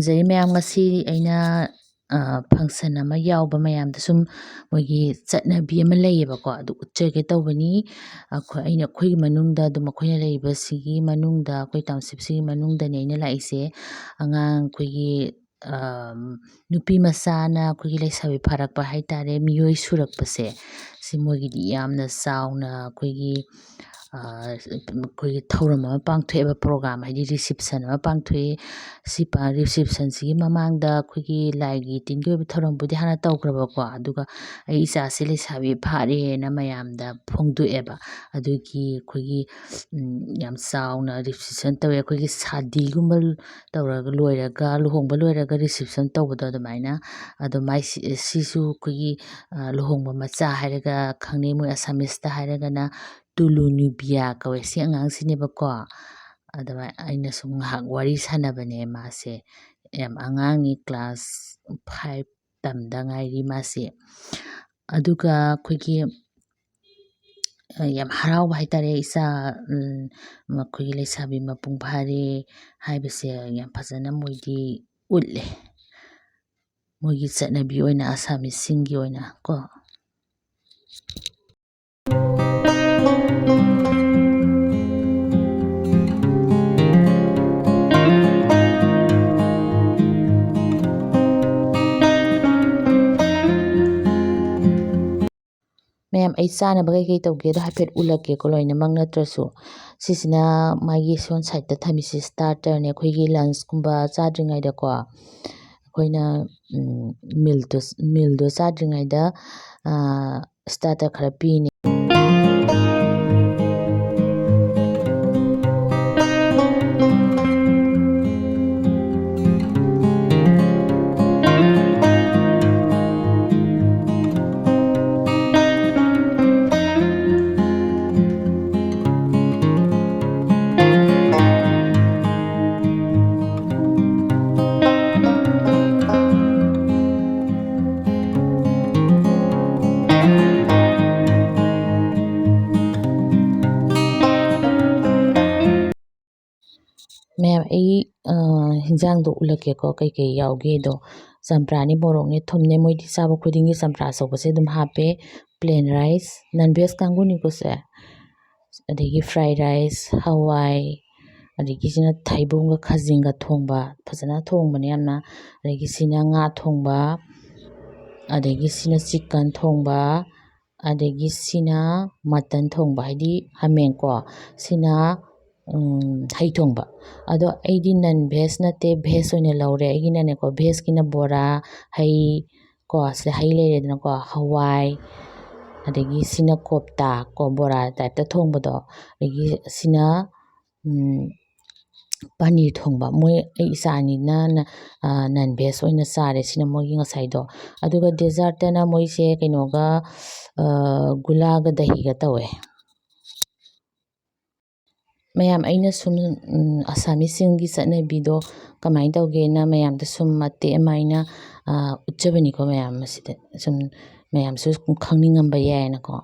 ꯈꯨꯔꯨꯝꯖꯔꯤ ꯃꯌꯥꯝ ꯉꯁꯤ ꯑꯩꯅ ꯐꯪꯁꯟ ꯑꯃ ꯌꯥꯎꯕ ꯃꯌꯥꯝꯗ ꯁꯨꯝ ꯃꯣꯏꯒꯤ ꯆꯠꯅꯕꯤ ꯑꯃ ꯂꯩꯌꯦꯕꯀꯣ ꯑꯗꯨ ꯎꯠꯆꯒꯦ ꯇꯧꯕꯅꯤ ꯑꯩꯈꯣꯏꯒꯤ ꯃꯅꯨꯡꯗ ꯑꯗꯨꯝ ꯑꯩꯈꯣꯏꯅ ꯂꯩꯔꯤꯕꯁꯤꯒꯤ ꯃꯅꯨꯡꯗ ꯑꯩꯈꯣꯏ ꯇꯥꯎꯟꯁꯤꯞꯁꯤꯒꯤ ꯃꯅꯨꯡꯗꯅꯦ ꯑꯩꯅ ꯂꯥꯛꯏꯁꯦ ꯑꯉꯥꯡ ꯑꯩꯈꯣꯏꯒꯤ ꯅꯨꯄꯤ ꯃꯆꯥꯅ ꯑꯩꯈꯣꯏꯒꯤ ꯂꯩꯁꯥꯕꯤ ꯐꯥꯔꯛꯄ ꯍꯥꯏꯇꯥꯔꯦ ꯃꯤꯑꯣꯏ ꯁꯨꯔꯛꯄꯁꯦ ꯁꯤ ꯃꯣꯏꯒꯤꯗꯤ ꯌꯥꯝꯅ ꯆꯥꯎꯅ ꯑꯩꯈꯣꯏꯒꯤ ꯊꯧꯔꯝ ꯑꯃ ꯄꯥꯡꯊꯣꯛꯑꯦꯕ ꯄ꯭ꯔꯣꯒ꯭ꯔꯥꯝ ꯍꯥꯏꯗꯤ ꯔꯤꯁꯤꯞꯁꯟ ꯑꯃ ꯄꯥꯡꯊꯣꯛꯑꯦ ꯔꯤꯁꯤꯞꯁꯟꯁꯤꯒꯤ ꯃꯃꯥꯡꯗ ꯑꯩꯈꯣꯏꯒꯤ ꯂꯥꯏꯒꯤ ꯇꯤꯟꯒꯤ ꯑꯣꯏꯕ ꯊꯧꯔꯝꯕꯨꯗꯤ ꯍꯥꯟꯅ ꯇꯧꯈ꯭ꯔꯕꯀꯣ ꯑꯗꯨꯒ ꯑꯩ ꯏꯆꯥꯁꯤ ꯂꯩꯁꯥꯕꯤ ꯐꯥꯔꯦꯅ ꯃꯌꯥꯝꯗ ꯐꯣꯡꯗꯣꯛꯑꯦꯕ ꯑꯗꯨꯒꯤ ꯑꯩꯈꯣꯏꯒꯤ ꯌꯥꯝ ꯆꯥꯎꯅ ꯔꯤꯁꯤꯞꯁꯟ ꯇꯧꯋꯦ ꯑꯩꯈꯣꯏꯒꯤ ꯁꯥꯗꯤꯒꯨꯝꯕ ꯇꯧꯔꯒ ꯂꯣꯏꯔꯒ ꯂꯨꯍꯣꯡꯕ ꯂꯣꯏꯔꯒ ꯔꯤꯁꯤꯞꯁꯟ ꯇꯧꯕꯗꯣ ꯑꯗꯨꯃꯥꯏꯅ ꯁꯤꯁꯨ ꯑꯩꯈꯣꯏꯒꯤ ꯂꯨꯍꯣꯡꯕ ꯃꯆꯥ ꯍꯥꯏꯔꯒ ꯈꯪꯅꯩ ꯃꯣꯏ ꯑꯁꯥꯃꯤꯁꯇ ꯍꯥꯏꯔꯒꯅ ꯇꯨꯂꯨ ꯅꯨꯕꯤꯌꯥ ꯀꯧꯋꯦ ꯁꯤ ꯑꯉꯥꯡꯁꯤꯅꯦꯕꯀꯣ ꯑꯗꯨꯃꯥꯏꯅ ꯑꯩꯅ ꯁꯨꯝ ꯉꯥꯏꯍꯥꯛ ꯋꯥꯔꯤ ꯁꯥꯟꯅꯕꯅꯦ ꯃꯥꯁꯦ ꯌꯥꯝ ꯑꯉꯥꯡꯅꯤ ꯀ꯭ꯂꯥꯁ 5 ꯇꯝꯗ ꯉꯥꯏꯔꯤ ꯃꯥꯁꯦ ꯑꯗꯨꯒ ꯑꯩꯈꯣꯏꯒꯤ ꯌꯥꯝ ꯍꯔꯥꯎꯕ ꯍꯥꯏꯇꯥꯔꯦ ꯏꯆꯥ ꯑꯩꯈꯣꯏꯒꯤ ꯂꯩꯁꯥꯕꯤ ꯃꯄꯨꯡ ꯐꯥꯔꯦ ꯍꯥꯏꯕꯁꯦ ꯌꯥꯝ ꯐꯖꯅ ꯃꯣꯏꯗꯤ ꯎꯠꯂꯦ ꯃꯣꯏꯒꯤ ꯆꯠꯅꯕꯤ ꯑꯣꯏꯅ ꯑꯁꯥꯃꯤꯁꯁꯤꯡꯒꯤ ꯑꯣꯏꯅ ꯀꯣ ꯃꯌꯥꯝ ꯑꯩ ꯆꯥꯅꯕ ꯀꯩꯀꯩ ꯇꯧꯒꯦꯗꯣ ꯍꯥꯏꯐꯦꯠ ꯎꯠꯂꯛꯀꯦꯀꯣ ꯂꯣꯏꯅꯃꯛ ꯅꯠꯇ꯭ꯔꯁꯨ ꯁꯤꯁꯤꯅ ꯃꯥꯒꯤ ꯁꯣꯟ ꯁꯥꯏꯠꯇ ꯊꯝꯃꯤꯁꯤ ꯁ꯭ꯇꯥꯔꯇꯔꯅꯦ ꯑꯩꯈꯣꯏꯒꯤ ꯂꯟꯁꯀꯨꯝꯕ ꯆꯥꯗ꯭ꯔꯤꯉꯩꯗꯀꯣ ꯑꯩꯈꯣꯏꯅ ꯃꯤꯜꯗꯣ ꯆꯥꯗ꯭ꯔꯤꯉꯩꯗ ꯁ꯭ꯇꯥꯔꯇꯔ ꯈꯔ ꯄꯤꯅꯤ ꯃꯌꯥꯝ ꯑꯩ ꯍꯤꯟꯖꯥꯡꯗꯣ ꯎꯠꯂꯛꯀꯦꯀꯣ ꯀꯩꯀꯩ ꯌꯥꯎꯒꯦꯗꯣ ꯆꯝꯄ꯭ꯔꯥꯅꯤ ꯃꯣꯔꯣꯛꯅꯤ ꯊꯨꯝꯅꯦ ꯃꯣꯏꯗꯤ ꯆꯥꯕ ꯈꯨꯗꯤꯡꯒꯤ ꯆꯝꯄ꯭ꯔꯥ ꯑꯆꯧꯕꯁꯦ ꯑꯗꯨꯝ ꯍꯥꯞꯄꯦ ꯄ꯭ꯂꯦꯟ ꯔꯥꯏꯁ ꯅꯟ ꯚꯦꯖ ꯀꯥꯡꯕꯨꯅꯤꯀꯣꯁꯦ ꯑꯗꯒꯤ ꯐ꯭ꯔꯥꯏ ꯔꯥꯏꯁ ꯍꯋꯥꯏ ꯑꯗꯒꯤ ꯁꯤꯅ ꯊꯩꯕꯣꯡꯒ ꯈꯥꯖꯤꯡꯒ ꯊꯣꯡꯕ ꯐꯖꯅ ꯊꯣꯡꯕꯅꯦ ꯌꯥꯝꯅ ꯑꯗꯒꯤ ꯁꯤꯅ ꯉꯥ ꯊꯣꯡꯕ ꯑꯗꯒꯤ ꯁꯤꯅ ꯆꯤꯛꯀꯟ ꯊꯣꯡꯕ ꯑꯗꯒꯤ ꯁꯤꯅ ꯃꯇꯟ ꯊꯣꯡꯕ ꯍꯥꯏꯗꯤ ꯍꯥꯃꯦꯡꯀꯣ ꯁꯤꯅ ꯍꯩ ꯊꯣꯡꯕ ꯑꯗꯣ ꯑꯩꯗꯤ ꯅꯟ ꯚꯦꯖ ꯅꯠꯇꯦ ꯚꯦꯖ ꯑꯣꯏꯅ ꯂꯧꯔꯦ ꯑꯩꯒꯤꯅꯅꯦꯀꯣ ꯚꯦꯖꯀꯤꯅ ꯕꯣꯔꯥ ꯍꯩ ꯀꯣ ꯁꯤꯗ ꯍꯩ ꯂꯩꯔꯦꯗꯅꯀꯣ ꯍꯋꯥꯏ ꯑꯗꯒꯤ ꯁꯤꯅ ꯀꯣꯞꯇꯥ ꯀꯣ ꯕꯣꯔꯥ ꯇꯥꯏꯞꯇ ꯊꯣꯡꯕꯗꯣ ꯑꯗꯒꯤ ꯁꯤꯅ ꯄꯅꯤꯔ ꯊꯣꯡꯕ ꯃꯣꯏ ꯑꯩ ꯏꯆꯥ ꯑꯅꯤꯅ ꯅꯟ ꯚꯦꯖ ꯑꯣꯏꯅ ꯆꯥꯔꯦ ꯁꯤꯅ ꯃꯣꯏꯒꯤ ꯉꯁꯥꯏꯗꯣ ꯑꯗꯨꯒ ꯗꯦꯖꯥꯔꯠꯇꯅ ꯃꯣꯏꯁꯦ ꯀꯩꯅꯣꯒ ꯒꯨꯂꯥꯒ ꯗꯍꯤꯒ ꯇꯧꯋꯦ ꯃꯌꯥꯝ ꯑꯩꯅ ꯁꯨꯝ ꯑꯁꯥꯃꯤꯁꯁꯤꯡꯒꯤ ꯆꯠꯅꯕꯤꯗꯣ ꯀꯃꯥꯏꯅ ꯇꯧꯒꯦꯅ ꯃꯌꯥꯝꯗ ꯁꯨꯝ ꯃꯇꯦꯛ ꯑꯃ ꯑꯩꯅ ꯎꯠꯆꯕꯅꯤꯀꯣ ꯃꯌꯥꯝ ꯑꯁꯤꯗ ꯁꯨꯝ ꯃꯌꯥꯝꯁꯨ ꯈꯪꯅꯤꯡꯉꯝꯕ ꯌꯥꯏꯅꯀꯣ